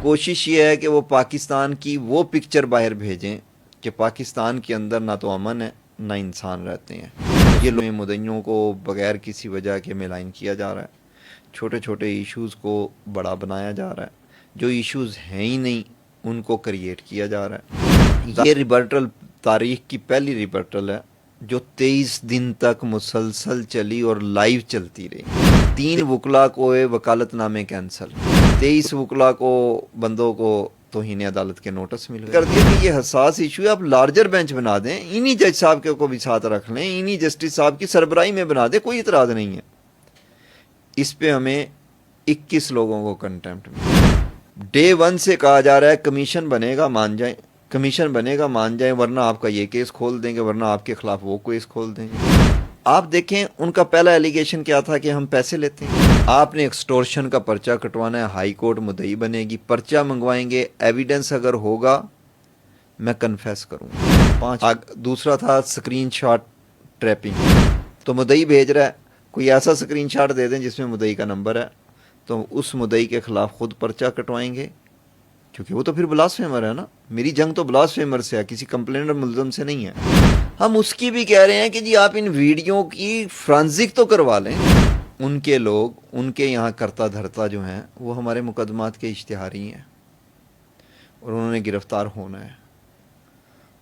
کوشش یہ ہے کہ وہ پاکستان کی وہ پکچر باہر بھیجیں کہ پاکستان کے اندر نہ تو امن ہے نہ انسان رہتے ہیں. یہ لوگ مدعیوں کو بغیر کسی وجہ کے ملائن کیا جا رہا ہے. چھوٹے چھوٹے ایشوز کو بڑا بنایا جا رہا ہے. جو ایشوز ہیں ہی نہیں ان کو کریٹ کیا جا رہا ہے. یہ ریبرٹل تاریخ کی پہلی ریبرٹل ہے جو 23 دن تک مسلسل چلی اور لائیو چلتی رہی. 3 وکلا کو وکالت نامے کینسل، 23 وکلا کو بندوں کو توہین عدالت کے نوٹس مل گئے. کر دیا کہ یہ حساس ایشو ہے، آپ لارجر بینچ بنا دیں، انہی جج صاحب کو بھی ساتھ رکھ لیں، انہی جسٹس صاحب کی سربراہی میں بنا دیں، کوئی اعتراض نہیں ہے. اس پہ ہمیں 21 لوگوں کو کنٹیمپٹ میں ڈے 1 سے کہا جا رہا ہے کمیشن بنے گا مان جائیں، کمیشن بنے گا مان جائیں، ورنہ آپ کا یہ کیس کھول دیں گے، ورنہ آپ کے خلاف وہ کیس کھول دیں گے. آپ دیکھیں ان کا پہلا ایلیگیشن کیا تھا کہ ہم پیسے لیتے ہیں. آپ نے ایکسٹورشن کا پرچہ کٹوانا ہے، ہائی کورٹ مدعی بنے گی، پرچہ منگوائیں گے، ایویڈنس اگر ہوگا میں کنفیس کروں. 5 دوسرا تھا سکرین شاٹ ٹریپنگ. تو مدعی بھیج رہا ہے، کوئی ایسا سکرین شاٹ دے دیں جس میں مدعی کا نمبر ہے، تو اس مدعی کے خلاف خود پرچہ کٹوائیں گے، کیونکہ وہ تو پھر بلاسفیمر ہے نا. میری جنگ تو بلاسفیمر سے ہے، کسی کمپلینر ملزم سے نہیں ہے. ہم اس کی بھی کہہ رہے ہیں کہ جی آپ ان ویڈیو کی فرانزک تو کروا لیں. ان کے لوگ، ان کے یہاں کرتا دھرتا جو ہیں وہ ہمارے مقدمات کے اشتہاری ہیں اور انہوں نے گرفتار ہونا ہے.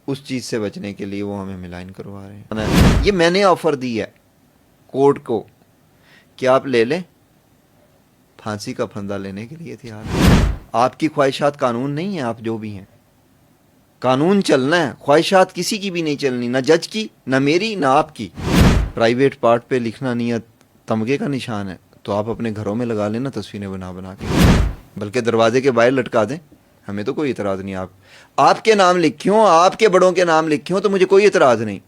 اس چیز سے بچنے کے لیے وہ ہمیں ملائن کروا رہے ہیں. یہ میں نے آفر دی ہے کورٹ کو کہ آپ لے لیں، پھانسی کا پھندا لینے کے لیے تیار ہیں. آپ کی خواہشات قانون نہیں ہیں، آپ جو بھی ہیں قانون چلنا ہے، خواہشات کسی کی بھی نہیں چلنی، نہ جج کی، نہ میری، نہ آپ کی. پرائیویٹ پارٹ پہ لکھنا نیت تمغے کا نشان ہے، تو آپ اپنے گھروں میں لگا لینا تصویریں بنا بنا کے، بلکہ دروازے کے باہر لٹکا دیں، ہمیں تو کوئی اعتراض نہیں. آپ کے نام لکھے ہوں، آپ کے بڑوں کے نام لکھے ہوں تو مجھے کوئی اعتراض نہیں.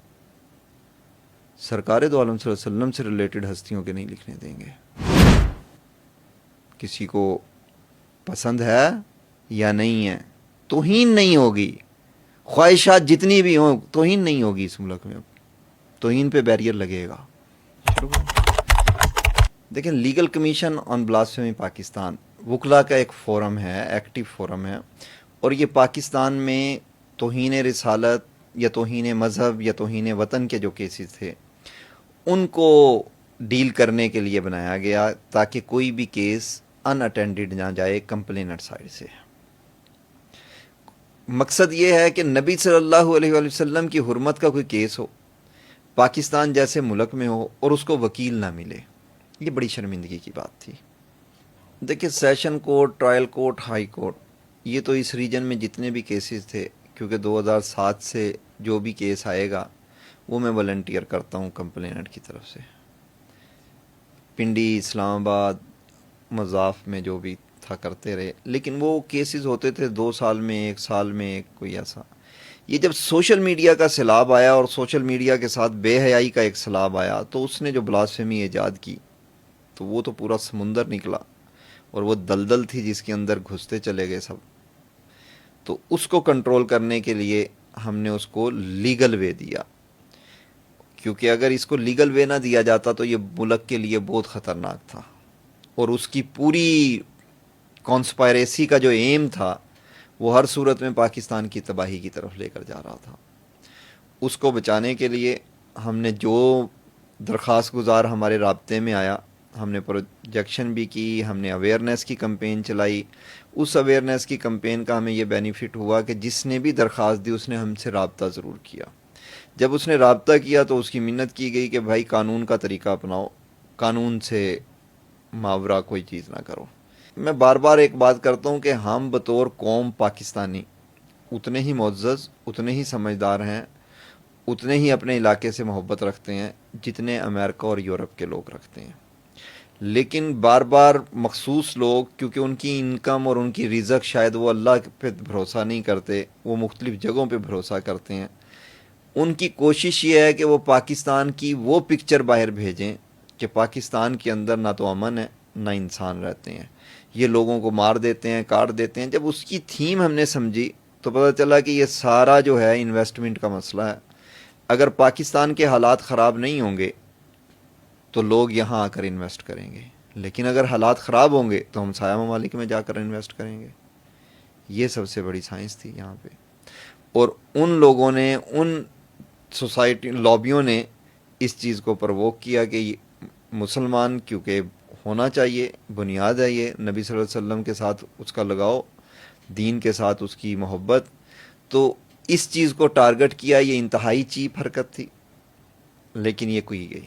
سرکار دو عالم صلی اللہ علیہ وسلم سے ریلیٹڈ ہستیوں کے نہیں لکھنے دیں گے. کسی کو پسند ہے یا نہیں ہے، توہین نہیں ہوگی. خواہشات جتنی بھی ہوں توہین نہیں ہوگی اس ملک میں. اب توہین پہ بیریئر لگے گا. دیکھیں لیگل کمیشن آن بلاسفیمی پاکستان وکلا کا ایک فورم ہے، ایکٹیو فورم ہے، اور یہ پاکستان میں توہین رسالت یا توہین مذہب یا توہین وطن کے جو کیسز تھے ان کو ڈیل کرنے کے لیے بنایا گیا تاکہ کوئی بھی کیس ان اٹینڈڈ نہ جائے کمپلینر سائڈ سے. مقصد یہ ہے کہ نبی صلی اللہ علیہ وآلہ وسلم کی حرمت کا کوئی کیس ہو پاکستان جیسے ملک میں ہو اور اس کو وکیل نہ ملے. یہ بڑی شرمندگی کی بات تھی. دیکھیں session court, trial court, high court, یہ تو اس ریجن میں جتنے بھی کیسز تھے، کیونکہ 2007 سے جو بھی کیس آئے گا وہ میں والنٹیئر کرتا ہوں کمپلیننٹ کی طرف سے. پنڈی، اسلام آباد، مضاف میں جو بھی تھا کرتے رہے، لیکن وہ کیسز ہوتے تھے 2 سال میں، 1 سال میں ایک کوئی ایسا. یہ جب سوشل میڈیا کا سیلاب آیا اور سوشل میڈیا کے ساتھ بے حیائی کا ایک سیلاب آیا تو اس نے جو بلاسفیمی ایجاد کی تو وہ تو پورا سمندر نکلا اور وہ دلدل تھی جس کے اندر گھستے چلے گئے سب. تو اس کو کنٹرول کرنے کے لیے ہم نے اس کو لیگل وے دیا، کیونکہ اگر اس کو لیگل وے نہ دیا جاتا تو یہ ملک کے لیے بہت خطرناک تھا، اور اس کی پوری کانسپائریسی کا جو ایم تھا وہ ہر صورت میں پاکستان کی تباہی کی طرف لے کر جا رہا تھا. اس کو بچانے کے لیے ہم نے جو درخواست گزار ہمارے رابطے میں آیا، ہم نے پروجیکشن بھی کی، ہم نے اویئرنیس کی کمپین چلائی. اس اویئرنیس کی کمپین کا ہمیں یہ بینیفٹ ہوا کہ جس نے بھی درخواست دی اس نے ہم سے رابطہ ضرور کیا. جب اس نے رابطہ کیا تو اس کی منت کی گئی کہ بھائی قانون کا طریقہ اپناؤ، قانون سے ماورا کوئی چیز نہ کرو. میں بار بار ایک بات کرتا ہوں کہ ہم بطور قوم پاکستانی اتنے ہی معزز، اتنے ہی سمجھدار ہیں، اتنے ہی اپنے علاقے سے محبت رکھتے ہیں جتنے امریکہ اور یورپ کے لوگ رکھتے ہیں. لیکن بار بار مخصوص لوگ، کیونکہ ان کی انکم اور ان کی رزق شاید وہ اللہ پہ بھروسہ نہیں کرتے، وہ مختلف جگہوں پہ بھروسہ کرتے ہیں، ان کی کوشش یہ ہے کہ وہ پاکستان کی وہ پکچر باہر بھیجیں کہ پاکستان کے اندر نہ تو امن ہے نہ انسان رہتے ہیں، یہ لوگوں کو مار دیتے ہیں، کاٹ دیتے ہیں. جب اس کی تھیم ہم نے سمجھی تو پتہ چلا کہ یہ سارا جو ہے انویسٹمنٹ کا مسئلہ ہے. اگر پاکستان کے حالات خراب نہیں ہوں گے تو لوگ یہاں آ کر انویسٹ کریں گے، لیکن اگر حالات خراب ہوں گے تو ہم سایہ ممالک میں جا کر انویسٹ کریں گے. یہ سب سے بڑی سائنس تھی یہاں پہ. اور ان لوگوں نے، ان سوسائٹی لابیوں نے اس چیز کو پرووک کیا کہ مسلمان کیونکہ ہونا چاہیے، بنیاد ہے یہ نبی صلی اللہ علیہ وسلم کے ساتھ اس کا لگاؤ، دین کے ساتھ اس کی محبت، تو اس چیز کو ٹارگٹ کیا. یہ انتہائی چیپ حرکت تھی لیکن یہ کی گئی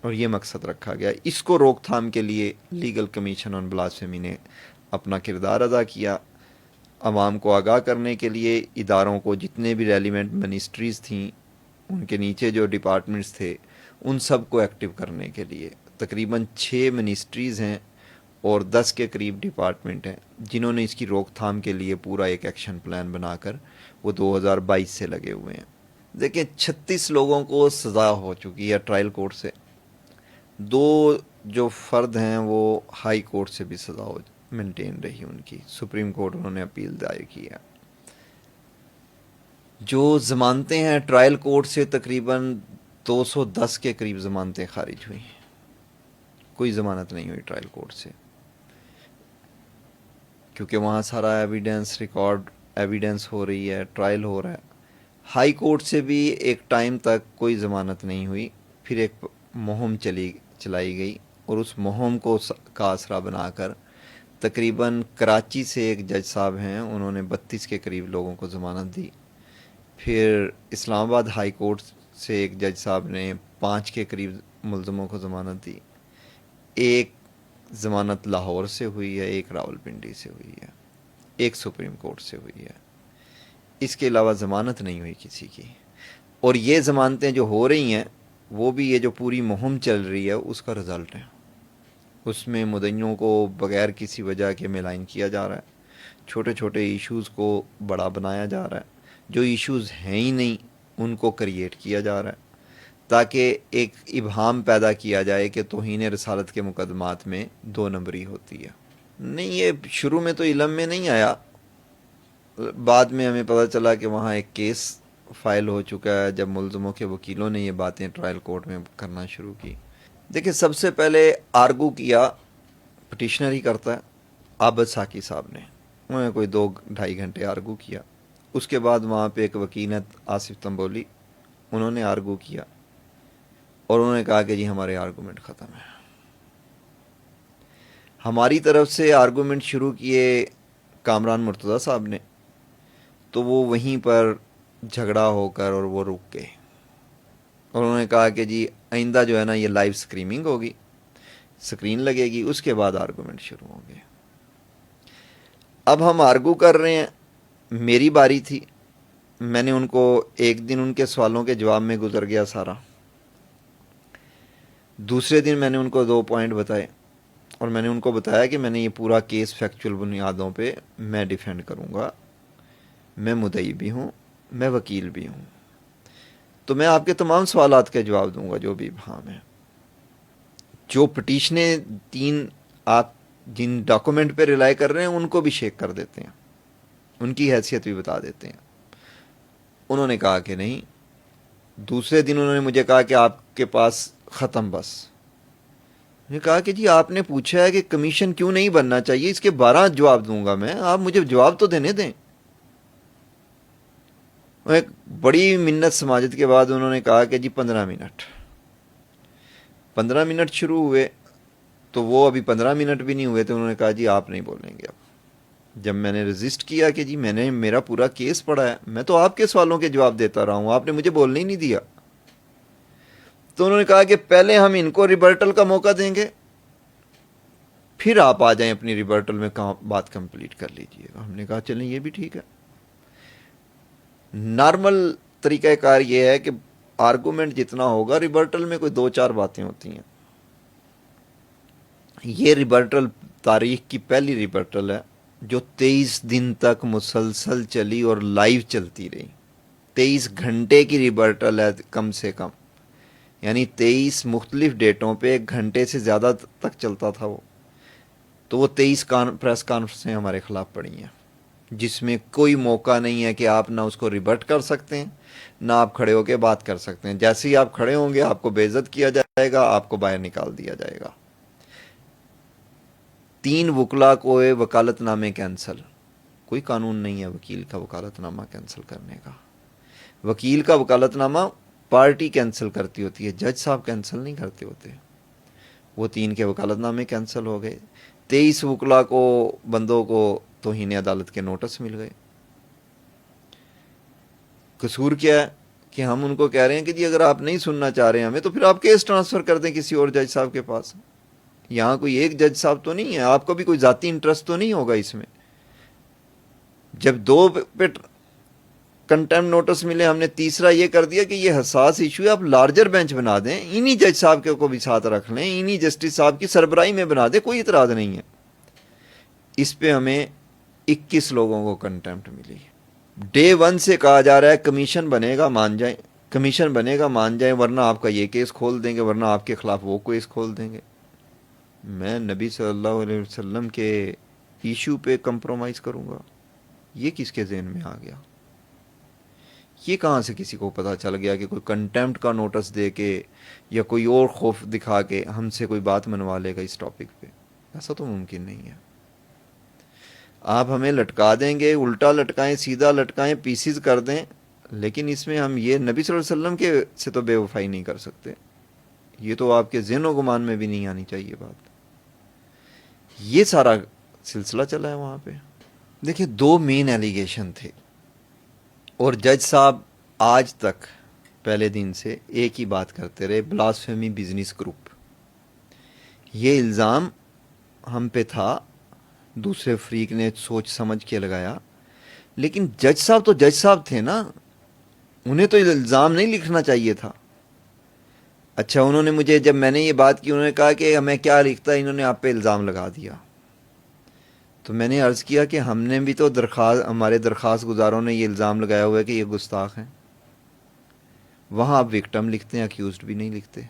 اور یہ مقصد رکھا گیا. اس کو روک تھام کے لیے لیگل کمیشن آن بلاسفیمی نے اپنا کردار ادا کیا. عوام کو آگاہ کرنے کے لیے اداروں کو، جتنے بھی ریلیونٹ منسٹریز تھیں، ان کے نیچے جو ڈپارٹمنٹس تھے، ان سب کو ایکٹیو کرنے کے لیے تقریباً 6 منسٹریز ہیں اور 10 کے قریب ڈپارٹمنٹ ہیں جنہوں نے اس کی روک تھام کے لیے پورا ایک ایکشن پلان بنا کر وہ 2022 سے لگے ہوئے ہیں. دیکھیں 36 لوگوں کو سزا ہو چکی ہے ٹرائل کورٹ سے. 2 جو فرد ہیں وہ ہائی کورٹ سے بھی سزا ہو مینٹین رہی ان کی، سپریم کورٹ انہوں نے اپیل دائر کی ہے. جو ضمانتیں ہیں ٹرائل کورٹ سے تقریباً 210 کے قریب ضمانتیں خارج ہوئی ہیں. کوئی ضمانت نہیں ہوئی ٹرائل کورٹ سے کیونکہ وہاں سارا ایویڈنس ریکارڈ ایویڈنس ہو رہی ہے، ٹرائل ہو رہا ہے. ہائی کورٹ سے بھی ایک ٹائم تک کوئی ضمانت نہیں ہوئی. پھر ایک مہم چلائی گئی اور اس مہم کو کا آسرا بنا کر تقریباً کراچی سے ایک جج صاحب ہیں، انہوں نے 32 کے قریب لوگوں کو ضمانت دی. پھر اسلام آباد ہائی کورٹ سے ایک جج صاحب نے 5 کے قریب ملزموں کو ضمانت دی. ایک ضمانت لاہور سے ہوئی ہے، ایک راولپنڈی سے ہوئی ہے، ایک سپریم کورٹ سے ہوئی ہے. اس کے علاوہ ضمانت نہیں ہوئی کسی کی. اور یہ ضمانتیں جو ہو رہی ہیں وہ بھی یہ جو پوری مہم چل رہی ہے اس کا رزلٹ ہے. اس میں مدعیوں کو بغیر کسی وجہ کے ملائن کیا جا رہا ہے، چھوٹے چھوٹے ایشوز کو بڑا بنایا جا رہا ہے، جو ایشوز ہیں ہی نہیں ان کو کریٹ کیا جا رہا ہے تاکہ ایک ابہام پیدا کیا جائے کہ توہین رسالت کے مقدمات میں 2 نمبری ہوتی ہے. نہیں، یہ شروع میں تو علم میں نہیں آیا، بعد میں ہمیں پتہ چلا کہ وہاں ایک کیس فائل ہو چکا ہے جب ملزموں کے وکیلوں نے یہ باتیں ٹرائل کورٹ میں کرنا شروع کی. دیکھیں سب سے پہلے آرگو کیا پٹیشنر ہی کرتا ہے، عابد ساکی صاحب نے، انہوں نے کوئی 2-2.5 گھنٹے آرگو کیا. اس کے بعد وہاں پہ ایک وکیل ہے آصف تنبولی، انہوں نے آرگو کیا اور انہوں نے کہا کہ جی ہمارے آرگومنٹ ختم ہے. ہماری طرف سے آرگومنٹ شروع کیے کامران مرتضیٰ صاحب نے، تو وہ وہیں پر جھگڑا ہو کر اور وہ رک گئے اور انہوں نے کہا کہ جی آئندہ جو ہے نا یہ لائیو سکریننگ ہوگی، سکرین لگے گی، اس کے بعد آرگومنٹ شروع ہوں گے. اب ہم آرگو کر رہے ہیں، میری باری تھی، میں نے ان کو ایک دن ان کے سوالوں کے جواب میں گزر گیا سارا. دوسرے دن میں نے ان کو 2 پوائنٹ بتائے اور میں نے ان کو بتایا کہ میں نے یہ پورا کیس فیکچول بنیادوں پہ میں ڈیفینڈ کروں گا، میں مدعی بھی ہوں، میں وکیل بھی ہوں، تو میں آپ کے تمام سوالات کے جواب دوں گا جو بھی ابہام ہے. جو پٹیشنیں 3 آپ جن ڈاکومنٹ پہ ریلائی کر رہے ہیں ان کو بھی شیک کر دیتے ہیں، ان کی حیثیت بھی بتا دیتے ہیں. انہوں نے کہا کہ نہیں. دوسرے دن انہوں نے مجھے کہا کہ آپ کے پاس ختم بس. میں نے کہا کہ جی آپ نے پوچھا ہے کہ کمیشن کیوں نہیں بننا چاہیے، اس کے 12 جواب دوں گا میں، آپ مجھے جواب تو دینے دیں. ایک بڑی منت سماجت کے بعد انہوں نے کہا کہ جی 15 منٹ شروع ہوئے تو وہ ابھی 15 منٹ بھی نہیں ہوئے تو انہوں نے کہا جی آپ نہیں بولیں گے. اب جب میں نے رجسٹ کیا کہ جی میں نے میرا پورا کیس پڑھا ہے، میں تو آپ کے سوالوں کے جواب دیتا رہا ہوں، آپ نے مجھے بولنے ہی نہیں دیا. تو انہوں نے کہا کہ پہلے ہم ان کو ریبرٹل کا موقع دیں گے، پھر آپ آ جائیں اپنی ریبرٹل میں بات کمپلیٹ کر لیجئے. ہم نے کہا چلیں یہ بھی ٹھیک ہے. نارمل طریقہ کار یہ ہے کہ آرگومنٹ جتنا ہوگا ریبرٹل میں کوئی 2-4 باتیں ہوتی ہیں. یہ ریبرٹل تاریخ کی پہلی ریبرٹل ہے جو 23 دن تک مسلسل چلی اور لائیو چلتی رہی. 23 گھنٹے کی ریبرٹل ہے کم سے کم، یعنی 23 مختلف ڈیٹوں پہ 1 گھنٹے سے زیادہ تک چلتا تھا وہ. تو وہ 23 پریس کانفرنسیں ہمارے خلاف پڑی ہیں جس میں کوئی موقع نہیں ہے کہ آپ نہ اس کو ریبرٹ کر سکتے ہیں نہ آپ کھڑے ہو کے بات کر سکتے ہیں. جیسے ہی آپ کھڑے ہوں گے آپ کو بے عزت کیا جائے گا، آپ کو باہر نکال دیا جائے گا. 3 وکلا کو وکالت نامے کینسل، کوئی قانون نہیں ہے وکیل کا وکالت نامہ کینسل کرنے کا. وکیل کا وکالت نامہ پارٹی کینسل کرتی ہوتی ہے, جج صاحب کینسل نہیں کرتے ہوتے. وہ 3 کے وکالت نامے کینسل ہو گئے, 23 وکلا کو بندوں کو توہین عدالت کے نوٹس مل گئے. قصور کیا ہے کہ ہم ان کو کہہ رہے ہیں کہ جی اگر آپ نہیں سننا چاہ رہے ہیں ہمیں تو پھر آپ کیس ٹرانسفر کر دیں کسی اور جج صاحب کے پاس. یہاں کوئی ایک جج صاحب تو نہیں ہے, آپ کو بھی کوئی ذاتی انٹرسٹ تو نہیں ہوگا اس میں. جب 2 پہ کنٹمپٹ نوٹس ملے, ہم نے تیسرا یہ کر دیا کہ یہ حساس ایشو ہے, آپ لارجر بینچ بنا دیں, انہی جج صاحب کو بھی ساتھ رکھ لیں, انہی جسٹس صاحب کی سربراہی میں بنا دیں, کوئی اعتراض نہیں ہے. اس پہ ہمیں 21 لوگوں کو کنٹمپٹ ملی. ڈے 1 سے کہا جا رہا ہے کمیشن بنے گا مان جائیں, کمیشن بنے گا مان جائیں, ورنہ آپ کا یہ کیس کھول دیں گے, ورنہ آپ کے خلاف وہ کیس کھول دیں گے. میں نبی صلی اللہ علیہ وسلم کے ایشو پہ کمپرومائز کروں گا؟ یہ کس کے ذہن میں آ گیا؟ یہ کہاں سے کسی کو پتہ چل گیا کہ کوئی کنٹمپٹ کا نوٹس دے کے یا کوئی اور خوف دکھا کے ہم سے کوئی بات منوا لے گا اس ٹاپک پہ؟ ایسا تو ممکن نہیں ہے. آپ ہمیں لٹکا دیں گے, الٹا لٹکائیں سیدھا لٹکائیں پیسز کر دیں, لیکن اس میں ہم یہ نبی صلی اللہ علیہ وسلم کے سے تو بے وفائی نہیں کر سکتے. یہ تو آپ کے ذہن و گمان میں بھی نہیں آنی چاہیے بات. یہ سارا سلسلہ چلا ہے وہاں پہ. دیکھیں 2 مین ایلیگیشن تھے اور جج صاحب آج تک پہلے دن سے ایک ہی بات کرتے رہے, بلاسفیمی بزنس گروپ. یہ الزام ہم پہ تھا, دوسرے فریق نے سوچ سمجھ کے لگایا, لیکن جج صاحب تو جج صاحب تھے نا, انہیں تو الزام نہیں لکھنا چاہیے تھا. اچھا انہوں نے مجھے, جب میں نے یہ بات کی, انہوں نے کہا کہ ہمیں کیا لکھتا ہے, انہوں نے آپ پہ الزام لگا دیا. تو میں نے عرض کیا کہ ہم نے بھی تو ہمارے درخواست گزاروں نے یہ الزام لگایا ہوا ہے کہ یہ گستاخ ہیں. وہاں آپ وکٹم لکھتے ہیں, اکیوزڈ بھی نہیں لکھتے.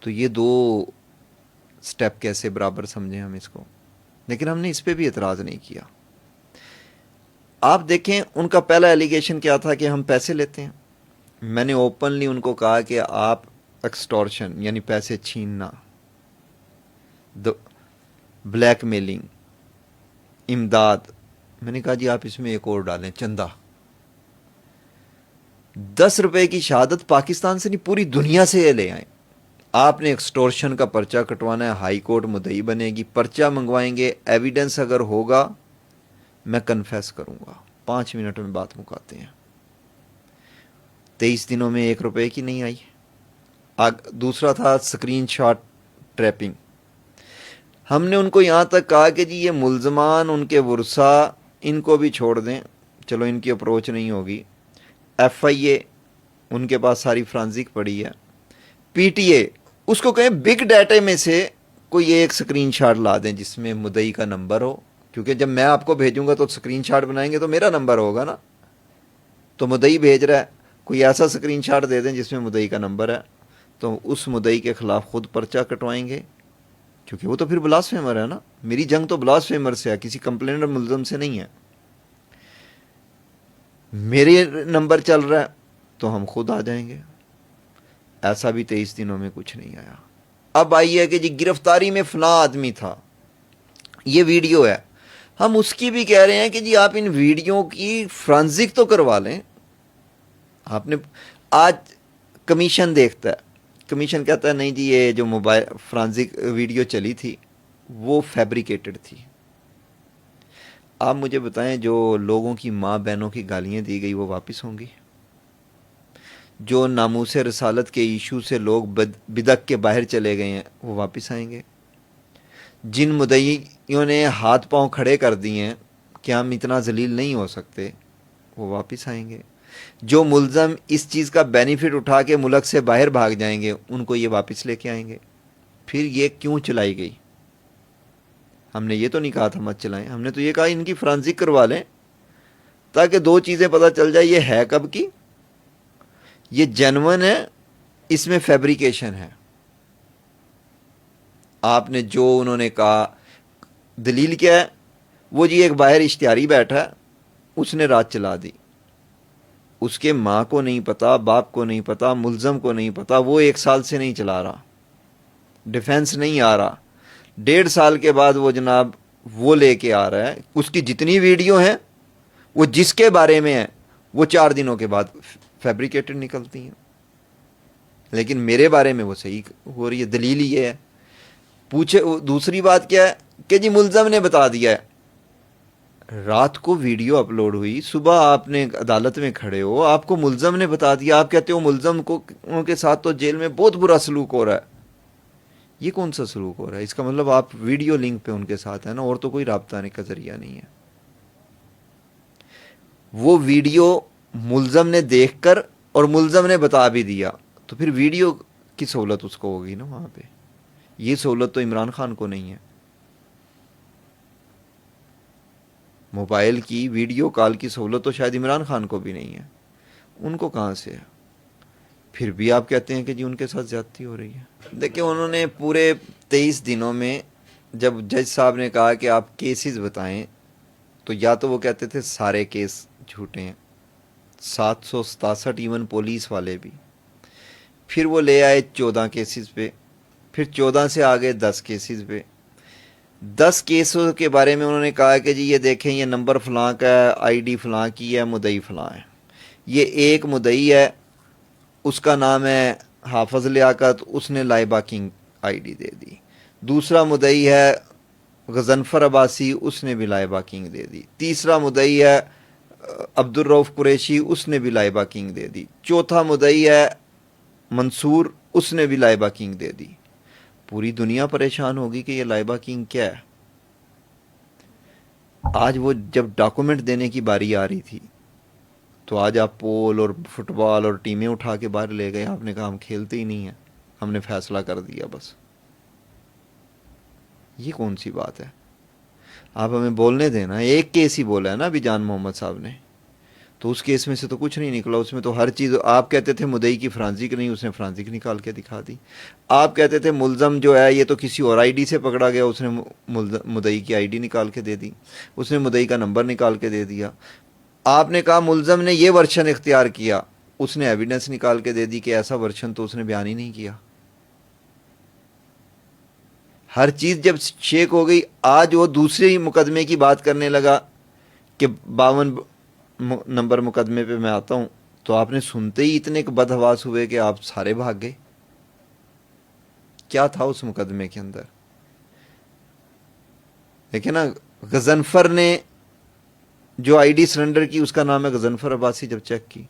تو یہ 2 سٹیپ کیسے برابر سمجھیں ہم اس کو؟ لیکن ہم نے اس پہ بھی اعتراض نہیں کیا. آپ دیکھیں ان کا پہلا ایلیگیشن کیا تھا کہ ہم پیسے لیتے ہیں. میں نے اوپنلی ان کو کہا کہ آپ ایکسٹورشن یعنی پیسے چھیننا, بلیک میلنگ, امداد, میں نے کہا جی آپ اس میں ایک اور ڈالیں, چندہ. 10 روپے کی شہادت پاکستان سے نہیں پوری دنیا سے یہ لے آئیں. آپ نے ایکسٹورشن کا پرچہ کٹوانا ہے, ہائی کورٹ مدعی بنے گی, پرچہ منگوائیں گے, ایویڈنس اگر ہوگا میں کنفیس کروں گا. 5 منٹ میں بات مکاتے ہیں. 23 دنوں میں 1 روپے کی نہیں آئی. دوسرا تھا سکرین شاٹ ٹریپنگ. ہم نے ان کو یہاں تک کہا کہ جی یہ ملزمان, ان کے ورثاء, ان کو بھی چھوڑ دیں, چلو ان کی اپروچ نہیں ہوگی. ایف آئی اے ان کے پاس ساری فرانزک پڑی ہے. پی ٹی اے اس کو کہیں بگ ڈیٹا میں سے کوئی ایک سکرین شاٹ لا دیں جس میں مدعی کا نمبر ہو, کیونکہ جب میں آپ کو بھیجوں گا تو سکرین شاٹ بنائیں گے تو میرا نمبر ہوگا نا. تو مدعی بھیج رہا ہے, کوئی ایسا سکرین شاٹ دے دیں جس میں مدعی کا نمبر ہے, تو اس مدعی کے خلاف خود پرچہ کٹوائیں گے, کیونکہ وہ تو پھر بلاسفیمر ہے نا. میری جنگ تو بلاسفیمر سے ہے, کسی کمپلینر ملزم سے نہیں ہے. میرے نمبر چل رہا ہے تو ہم خود آ جائیں گے. ایسا بھی 23 دنوں میں کچھ نہیں آیا. اب آئیے کہ جی گرفتاری میں فلاں آدمی تھا, یہ ویڈیو ہے, ہم اس کی بھی کہہ رہے ہیں کہ جی آپ ان ویڈیو کی فرانزک تو کروا لیں. آپ نے آج کمیشن دیکھتا ہے, کمیشن کہتا ہے نہیں جی یہ جو موبائل فرانزک ویڈیو چلی تھی وہ فیبریکیٹڈ تھی. آپ مجھے بتائیں جو لوگوں کی ماں بہنوں کی گالیاں دی گئی وہ واپس ہوں گی؟ جو ناموس رسالت کے ایشو سے لوگ بدعت کے باہر چلے گئے ہیں وہ واپس آئیں گے؟ جن مدعیوں نے ہاتھ پاؤں کھڑے کر دیے ہیں کہ ہم اتنا ذلیل نہیں ہو سکتے وہ واپس آئیں گے؟ جو ملزم اس چیز کا بینیفٹ اٹھا کے ملک سے باہر بھاگ جائیں گے ان کو یہ واپس لے کے آئیں گے. پھر یہ کیوں چلائی گئی؟ ہم نے یہ تو نہیں کہا تھا مت چلائیں, ہم نے تو یہ کہا ان کی فرانزک کروا لیں تاکہ 2 چیزیں پتہ چل جائے, یہ ہے کب کی, یہ جینون ہے, اس میں فیبریکیشن ہے. آپ نے جو انہوں نے کہا دلیل کیا ہے, وہ جی ایک باہر اشتہاری بیٹھا ہے اس نے رات چلا دی, اس کے ماں کو نہیں پتا, باپ کو نہیں پتا, ملزم کو نہیں پتا, وہ 1 سال سے نہیں چلا رہا, ڈیفینس نہیں آ رہا. 1.5 سال کے بعد وہ جناب وہ لے کے آ رہا ہے. اس کی جتنی ویڈیو ہیں وہ جس کے بارے میں ہے وہ 4 دنوں کے بعد فیبریکیٹڈ نکلتی ہیں, لیکن میرے بارے میں وہ صحیح ہو رہی ہے. دلیل یہ ہے. پوچھے دوسری بات کیا ہے کہ جی ملزم نے بتا دیا ہے. رات کو ویڈیو اپلوڈ ہوئی, صبح آپ نے عدالت میں کھڑے ہو, آپ کو ملزم نے بتا دیا, آپ کہتے ہو ملزم کو ان کے ساتھ تو جیل میں بہت برا سلوک ہو رہا ہے. یہ کون سا سلوک ہو رہا ہے؟ اس کا مطلب آپ ویڈیو لنک پہ ان کے ساتھ ہیں نا, اور تو کوئی رابطہ کا ذریعہ نہیں ہے. وہ ویڈیو ملزم نے دیکھ کر اور ملزم نے بتا بھی دیا, تو پھر ویڈیو کی سہولت اس کو ہوگی نا وہاں پہ. یہ سہولت تو عمران خان کو نہیں ہے. موبائل کی ویڈیو کال کی سہولت تو شاید عمران خان کو بھی نہیں ہے. ان کو کہاں سے ہے؟ پھر بھی آپ کہتے ہیں کہ جی ان کے ساتھ زیادتی ہو رہی ہے. دیکھیں انہوں نے پورے 23 دنوں میں جب جج صاحب نے کہا کہ آپ کیسز بتائیں, تو یا تو وہ کہتے تھے سارے کیس جھوٹے ہیں, 767 ایون پولیس والے بھی. پھر وہ لے آئے 14 کیسز پہ, پھر 14 سے آگے 10 کیسز پہ. 10 کیسوں کے بارے میں انہوں نے کہا کہ جی یہ دیکھیں یہ نمبر فلاں کا ہے, آئی ڈی فلاں کی ہے, مدعی فلاں ہے. یہ ایک مدعی ہے, اس کا نام ہے حافظ لیاقت, اس نے لائبہ کنگ آئی ڈی دے دی. دوسرا مدعی ہے غضنفر عباسی, اس نے بھی لائبہ کنگ دے دی. تیسرا مدعی ہے عبد الرؤف قریشی, اس نے بھی لائبہ کنگ دے دی. چوتھا مدعی ہے منصور, اس نے بھی لائبہ کنگ دے دی. پوری دنیا پریشان ہوگی کہ یہ لائبہ کنگ کیا ہے. آج وہ جب ڈاکومنٹ دینے کی باری آ رہی تھی تو آج آپ پول اور فٹ بال اور ٹیمیں اٹھا کے باہر لے گئے. آپ نے کہا ہم کھیلتے ہی نہیں ہیں, ہم نے فیصلہ کر دیا بس. یہ کون سی بات ہے؟ آپ ہمیں بولنے دینا. ایک کیس ہی بولا ہے نا ابھی جان محمد صاحب نے, تو اس کیس میں سے تو کچھ نہیں نکلا. اس میں تو ہر چیز, آپ کہتے تھے مدعی کی فرانزک نہیں, اس نے فرانزک نکال کے دکھا دی. آپ کہتے تھے ملزم جو ہے یہ تو کسی اور آئی ڈی سے پکڑا گیا, اس نے مدعی کی آئی ڈی نکال کے دے دی, اس نے مدعی کا نمبر نکال کے دے دیا. آپ نے کہا ملزم نے یہ ورشن اختیار کیا, اس نے ایویڈنس نکال کے دے دی کہ ایسا ورشن تو اس نے بیان ہی نہیں کیا. ہر چیز جب شیک ہو گئی, آج وہ دوسرے ہی مقدمے کی بات کرنے لگا کہ 52 نمبر مقدمے پہ میں آتا ہوں, تو آپ نے سنتے ہی اتنے بدحواس ہوئے کہ آپ سارے بھاگ گئے. کیا تھا اس مقدمے کے اندر؟ دیکھیں نا, غضنفر نے جو آئی ڈی سرنڈر کی اس کا نام ہے غضنفر عباسی. جب چیک کی,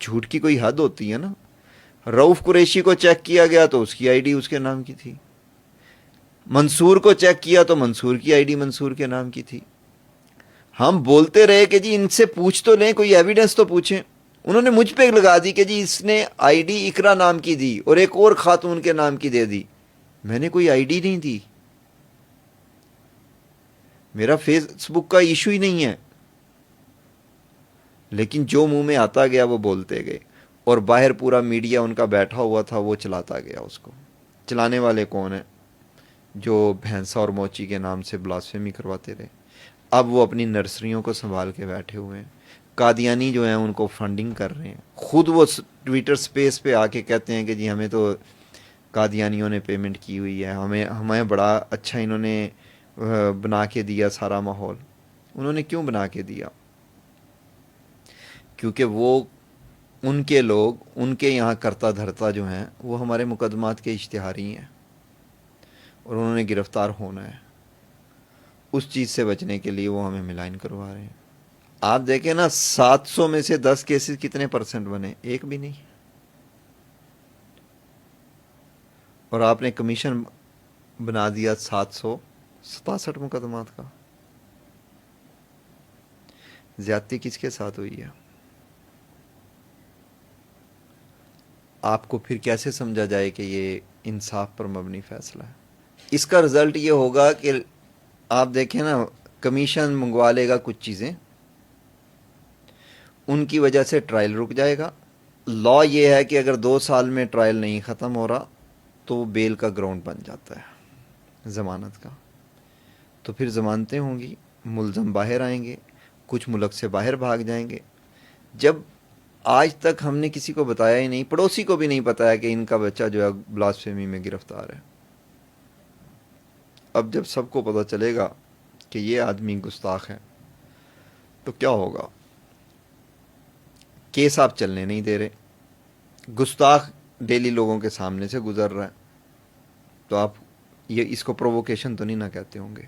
جھوٹ کی کوئی حد ہوتی ہے نا. رؤف قریشی کو چیک کیا گیا تو اس کی آئی ڈی اس کے نام کی تھی. منصور کو چیک کیا تو منصور کی آئی ڈی منصور کے نام کی تھی. ہم بولتے رہے کہ جی ان سے پوچھ تو لیں, کوئی ایویڈنس تو پوچھیں. انہوں نے مجھ پہ لگا دی کہ جی اس نے آئی ڈی اقرا نام کی دی اور ایک اور خاتون کے نام کی دے دی. میں نے کوئی آئی ڈی نہیں دی, میرا فیس بک کا ایشو ہی نہیں ہے. لیکن جو منہ میں آتا گیا وہ بولتے گئے, اور باہر پورا میڈیا ان کا بیٹھا ہوا تھا, وہ چلاتا گیا. اس کو چلانے والے کون ہیں؟ جو بھینسا اور موچی کے نام سے بلاسفیمی کرواتے رہے. اب وہ اپنی نرسریوں کو سنبھال کے بیٹھے ہوئے ہیں. قادیانی جو ہیں ان کو فنڈنگ کر رہے ہیں. خود وہ ٹویٹر سپیس پہ آ کے کہتے ہیں کہ جی ہمیں تو قادیانیوں نے پیمنٹ کی ہوئی ہے, ہمیں بڑا اچھا انہوں نے بنا کے دیا سارا ماحول. انہوں نے کیوں بنا کے دیا؟ کیونکہ وہ ان کے لوگ, ان کے یہاں کرتا دھرتا جو ہیں وہ ہمارے مقدمات کے اشتہاری ہیں, اور انہوں نے گرفتار ہونا ہے. اس چیز سے بچنے کے لیے وہ ہمیں ملائن کروا رہے ہیں. آپ دیکھیں نا, 700 میں سے 10 کیسز کتنے پرسنٹ بنے؟ ایک بھی نہیں. اور آپ نے کمیشن بنا دیا 767 مقدمات کا. زیادتی کس کے ساتھ ہوئی ہے؟ آپ کو پھر کیسے سمجھا جائے کہ یہ انصاف پر مبنی فیصلہ ہے؟ اس کا رزلٹ یہ ہوگا کہ آپ دیکھیں نا, کمیشن منگوا لے گا کچھ چیزیں, ان کی وجہ سے ٹرائل رک جائے گا. لا یہ ہے کہ اگر 2 سال میں ٹرائل نہیں ختم ہو رہا تو وہ بیل کا گراؤنڈ بن جاتا ہے, ضمانت کا. تو پھر ضمانتیں ہوں گی, ملزم باہر آئیں گے, کچھ ملک سے باہر بھاگ جائیں گے. جب آج تک ہم نے کسی کو بتایا ہی نہیں, پڑوسی کو بھی نہیں بتایا کہ ان کا بچہ جو ہے بلاسفیمی میں گرفتار ہے. اب جب سب کو پتہ چلے گا کہ یہ آدمی گستاخ ہے تو کیا ہوگا؟ کیس آپ چلنے نہیں دے رہے، گستاخ ڈیلی لوگوں کے سامنے سے گزر رہا ہے، تو آپ یہ اس کو پرووکیشن تو نہیں نہ کہتے ہوں گے،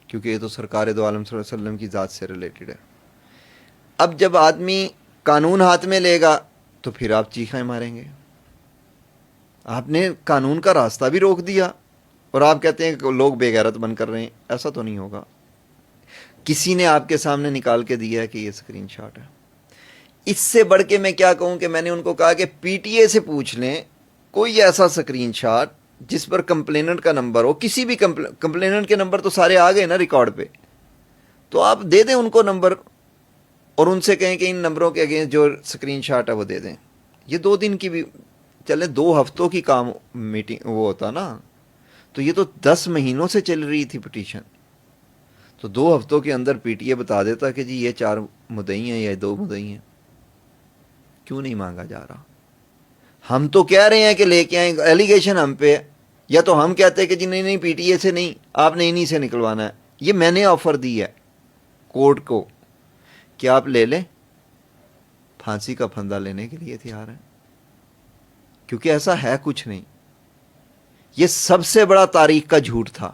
کیونکہ یہ تو سرکار دو عالم صلی اللہ علیہ وسلم کی ذات سے ریلیٹڈ ہے۔ اب جب آدمی قانون ہاتھ میں لے گا تو پھر آپ چیخیں ماریں گے، آپ نے قانون کا راستہ بھی روک دیا اور آپ کہتے ہیں کہ لوگ بے غیرت بن کر رہے ہیں۔ ایسا تو نہیں ہوگا، کسی نے آپ کے سامنے نکال کے دیا ہے کہ یہ اسکرین شاٹ ہے۔ اس سے بڑھ کے میں کیا کہوں کہ میں نے ان کو کہا کہ پی ٹی اے سے پوچھ لیں کوئی ایسا اسکرین شاٹ جس پر کمپلیننٹ کا نمبر ہو، کسی بھی کمپلیننٹ کے نمبر تو سارے آ گئے نا ریکارڈ پہ، تو آپ دے دیں ان کو نمبر اور ان سے کہیں کہ ان نمبروں کے اگینسٹ جو اسکرین شاٹ ہے وہ دے دیں۔ یہ 2 دن کی بھی چلیں، 2 ہفتوں کی کام میٹنگ وہ ہوتا نا، تو یہ تو 10 مہینوں سے چل رہی تھی پٹیشن، تو 2 ہفتوں کے اندر پی ٹی اے بتا دیتا کہ جی یہ 4 مدعی ہیں یا 2 مدعی ہیں۔ کیوں نہیں مانگا جا رہا؟ ہم تو کہہ رہے ہیں کہ لے کے آئیں، ایلیگیشن ہم پہ ہے، یا تو ہم کہتے ہیں کہ جی نہیں پی ٹی اے سے نہیں، آپ نے انہی سے نکلوانا ہے۔ یہ میں نے آفر دی ہے کورٹ کو کہ آپ لے لیں، پھانسی کا پھندہ لینے کے لیے تیار ہیں، کیونکہ ایسا ہے کچھ نہیں۔ یہ سب سے بڑا تاریخ کا جھوٹ تھا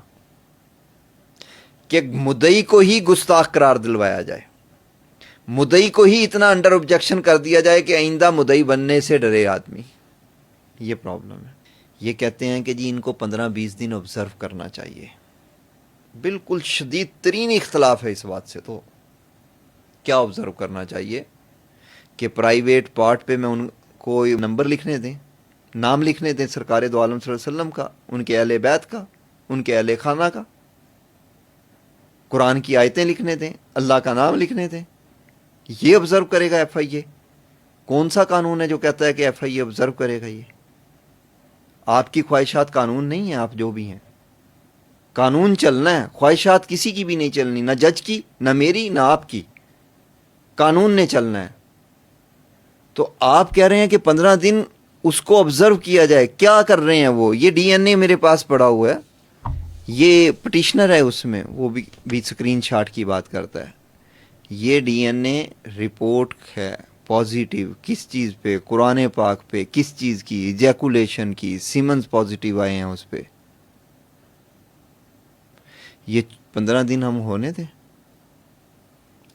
کہ مدعی کو ہی گستاخ قرار دلوایا جائے، مدعی کو ہی اتنا انڈر آبجیکشن کر دیا جائے کہ آئندہ مدعی بننے سے ڈرے آدمی۔ یہ پرابلم ہے۔ یہ کہتے ہیں کہ جی ان کو 15-20 دن آبزرو کرنا چاہیے، بالکل شدید ترین اختلاف ہے اس بات سے۔ تو کیا آبزرو کرنا چاہیے کہ پرائیویٹ پارٹ پہ میں ان کو نمبر لکھنے دیں، نام لکھنے دیں سرکار دو عالم صلی اللہ علیہ وسلم کا، ان کے اہل بیت کا، ان کے اہل خانہ کا، قرآن کی آیتیں لکھنے دیں، اللہ کا نام لکھنے دیں۔ یہ آبزرو کرے گا ایف آئی اے؟ کون سا قانون ہے جو کہتا ہے کہ ایف آئی اے آبزرو کرے گا؟ یہ آپ کی خواہشات قانون نہیں ہیں، آپ جو بھی ہیں، قانون چلنا ہے، خواہشات کسی کی بھی نہیں چلنی، نہ جج کی، نہ میری، نہ آپ کی، قانون نے چلنا ہے۔ تو آپ کہہ رہے ہیں کہ 15 دن اس کو آبزرو کیا جائے، کیا کر رہے ہیں وہ؟ یہ ڈی این اے میرے پاس پڑا ہوا ہے، یہ پٹیشنر ہے اس میں، وہ بھی اسکرین شاٹ کی بات کرتا ہے۔ یہ ڈی این اے رپورٹ ہے پازیٹیو، کس چیز پہ؟ قرآن پاک پہ۔ کس چیز کی؟ ایجیکولیشن کی۔ سیمنز پازیٹیو آئے ہیں اس پہ۔ یہ 15 دن ہم ہونے دیں؟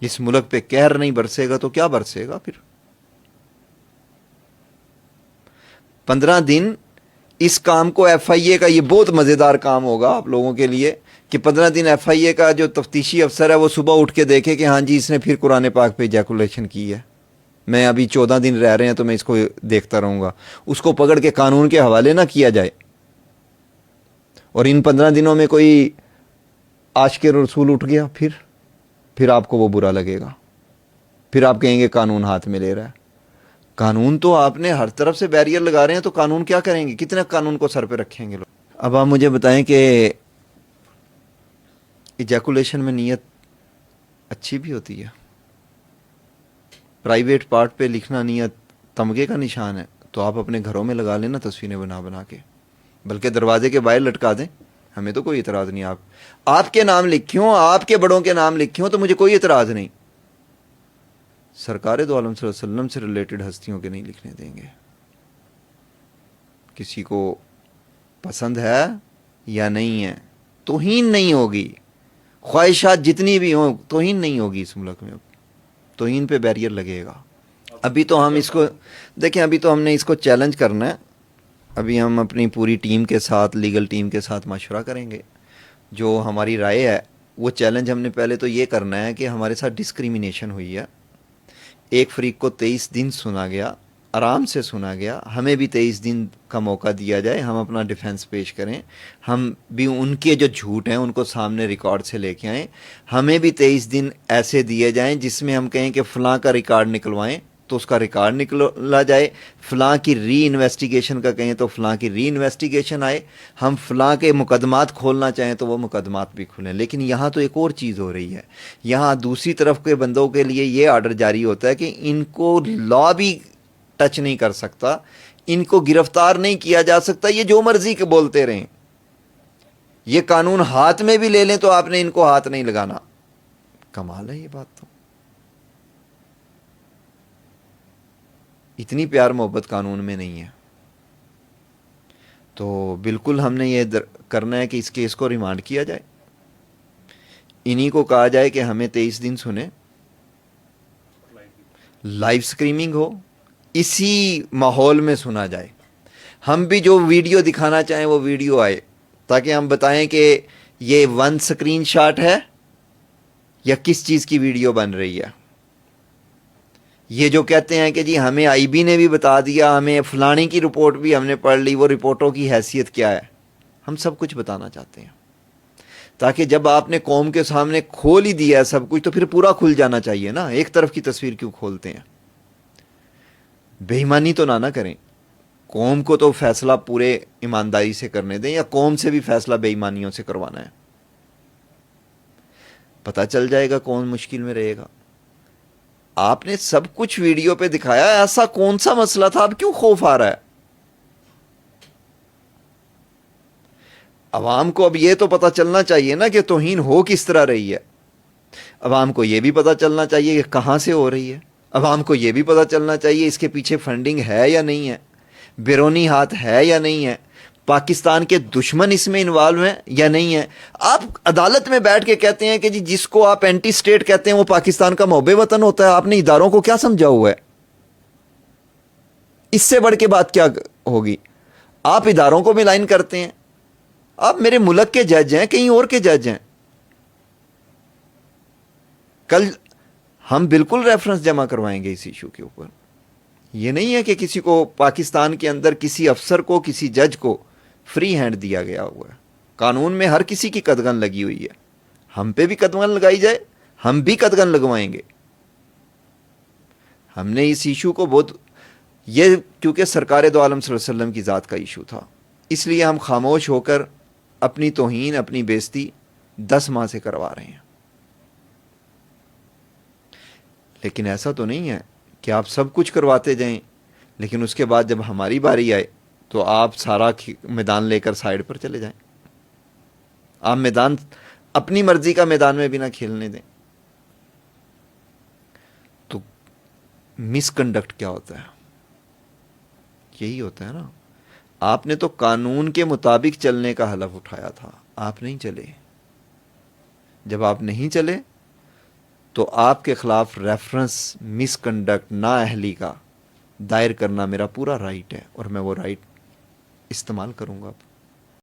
اس ملک پہ قہر نہیں برسے گا تو کیا برسے گا پھر؟ 15 دن اس کام کو ایف آئی اے کا، یہ بہت مزیدار کام ہوگا آپ لوگوں کے لیے کہ 15 دن ایف آئی اے کا جو تفتیشی افسر ہے وہ صبح اٹھ کے دیکھے کہ ہاں جی اس نے پھر قرآن پاک پہ ایجیکولیشن کی ہے، میں ابھی 14 دن رہ رہے ہیں تو میں اس کو دیکھتا رہوں گا، اس کو پکڑ کے قانون کے حوالے نہ کیا جائے۔ اور ان 15 دنوں میں کوئی عاشق رسول اٹھ گیا، پھر آپ کو وہ برا لگے گا، پھر آپ کہیں گے قانون ہاتھ میں لے رہا ہے۔ قانون تو آپ نے ہر طرف سے بیریئر لگا رہے ہیں، تو قانون کیا کریں گے؟ کتنے قانون کو سر پہ رکھیں گے لوگ؟ اب آپ مجھے بتائیں کہ ایجیکولیشن میں نیت اچھی بھی ہوتی ہے؟ پرائیویٹ پارٹ پہ لکھنا نیت تمغے کا نشان ہے، تو آپ اپنے گھروں میں لگا لینا تصویریں بنا کے، بلکہ دروازے کے باہر لٹکا دیں، ہمیں تو کوئی اعتراض نہیں۔ آپ کے نام لکھے ہوں، آپ کے بڑوں کے نام لکھے ہوں تو مجھے کوئی اعتراض نہیں، سرکار دو عالم صلی اللہ علیہ وسلم سے ریلیٹڈ ہستیوں کے نہیں لکھنے دیں گے۔ کسی کو پسند ہے یا نہیں ہے، توہین نہیں ہوگی، خواہشات جتنی بھی ہوں توہین نہیں ہوگی اس ملک میں، توہین پہ بیریئر لگے گا۔ ابھی تو ہم اس کو دیکھیں، ابھی تو ہم نے اس کو چیلنج کرنا ہے، ابھی ہم اپنی پوری ٹیم کے ساتھ، لیگل ٹیم کے ساتھ مشورہ کریں گے، جو ہماری رائے ہے وہ چیلنج ہم نے پہلے تو یہ کرنا ہے کہ ہمارے ساتھ ڈسکریمنیشن ہوئی ہے، ایک فریق کو 23 دن سنا گیا، آرام سے سنا گیا، ہمیں بھی 23 دن کا موقع دیا جائے، ہم اپنا ڈیفنس پیش کریں، ہم بھی ان کے جو جھوٹ ہیں ان کو سامنے ریکارڈ سے لے کے آئیں، ہمیں بھی 23 دن ایسے دیے جائیں جس میں ہم کہیں کہ فلاں کا ریکارڈ نکلوائیں تو اس کا ریکارڈ نکلا جائے، فلاں کی ری انویسٹیگیشن کا کہیں تو فلاں کی ری انویسٹیگیشن آئے، ہم فلاں کے مقدمات کھولنا چاہیں تو وہ مقدمات بھی کھلیں۔ لیکن یہاں تو ایک اور چیز ہو رہی ہے، یہاں دوسری طرف کے بندوں کے لیے یہ آرڈر جاری ہوتا ہے کہ ان کو لا بھی ٹچ نہیں کر سکتا، ان کو گرفتار نہیں کیا جا سکتا، یہ جو مرضی کے بولتے رہیں۔ یہ قانون ہاتھ میں بھی لے لیں تو آپ نے ان کو ہاتھ نہیں لگانا. کمال ہے یہ بات. تو اتنی پیار محبت قانون میں نہیں ہے. تو بالکل ہم نے یہ کرنا ہے کہ اس کیس کو ریمانڈ کیا جائے, انہی کو کہا جائے کہ ہمیں 23 دن سنیں, لائیو سکریمنگ ہو, اسی ماحول میں سنا جائے. ہم بھی جو ویڈیو دکھانا چاہیں وہ ویڈیو آئے, تاکہ ہم بتائیں کہ یہ 1 اسکرین شاٹ ہے یا کس چیز کی ویڈیو بن رہی ہے. یہ جو کہتے ہیں کہ جی ہمیں آئی بی نے بھی بتا دیا, ہمیں فلانی کی رپورٹ بھی ہم نے پڑھ لی, وہ رپورٹوں کی حیثیت کیا ہے, ہم سب کچھ بتانا چاہتے ہیں. تاکہ جب آپ نے قوم کے سامنے کھول ہی دیا ہے سب کچھ تو پھر پورا کھل جانا چاہیے نا. ایک طرف کی تصویر کیوں کھولتے ہیں؟ بے ایمانی تو نہ کریں. قوم کو تو فیصلہ پورے ایمانداری سے کرنے دیں, یا قوم سے بھی فیصلہ بے ایمانیوں سے کروانا ہے. پتہ چل جائے گا کون مشکل میں رہے گا. آپ نے سب کچھ ویڈیو پہ دکھایا, ایسا کون سا مسئلہ تھا, اب کیوں خوف آ رہا ہے عوام کو؟ اب یہ تو پتہ چلنا چاہیے نا کہ توہین ہو کس طرح رہی ہے. عوام کو یہ بھی پتہ چلنا چاہیے کہ کہاں سے ہو رہی ہے. عوام کو یہ بھی پتہ چلنا چاہیے اس کے پیچھے فنڈنگ ہے یا نہیں ہے, بیرونی ہاتھ ہے یا نہیں ہے, پاکستان کے دشمن اس میں انوالو ہیں یا نہیں ہے. آپ عدالت میں بیٹھ کے کہتے ہیں کہ جی جس کو آپ اینٹی سٹیٹ کہتے ہیں وہ پاکستان کا محب وطن ہوتا ہے. آپ نے اداروں کو کیا سمجھا ہوا ہے؟ اس سے بڑھ کے بات کیا ہوگی؟ آپ اداروں کو ملائن کرتے ہیں. آپ میرے ملک کے جج ہیں, کہیں اور کے جج ہیں. کل ہم بالکل ریفرنس جمع کروائیں گے اس ایشو کے اوپر. یہ نہیں ہے کہ کسی کو پاکستان کے اندر کسی افسر کو, کسی جج کو فری ہینڈ دیا گیا ہوا ہے. قانون میں ہر کسی کی قدغن لگی ہوئی ہے. ہم پہ بھی قدغن لگائی جائے, ہم بھی قدغن لگوائیں گے. ہم نے اس ایشو کو بہت, یہ کیونکہ سرکار دو عالم صلی اللہ علیہ وسلم کی ذات کا ایشو تھا, اس لیے ہم خاموش ہو کر اپنی توہین, اپنی بےزتی 10 ماہ سے کروا رہے ہیں. لیکن ایسا تو نہیں ہے کہ آپ سب کچھ کرواتے جائیں, لیکن اس کے بعد جب ہماری باری آئے تو آپ سارا میدان لے کر سائڈ پر چلے جائیں. آپ میدان اپنی مرضی کا میدان میں بھی نہ کھیلنے دیں. تو مس کنڈکٹ کیا ہوتا ہے؟ یہی ہوتا ہے نا. آپ نے تو قانون کے مطابق چلنے کا حلف اٹھایا تھا, آپ نہیں چلے. جب آپ نہیں چلے تو آپ کے خلاف ریفرنس مس کنڈکٹ, نااہلی کا دائر کرنا میرا پورا رائٹ ہے, اور میں وہ رائٹ استعمال کروں گا.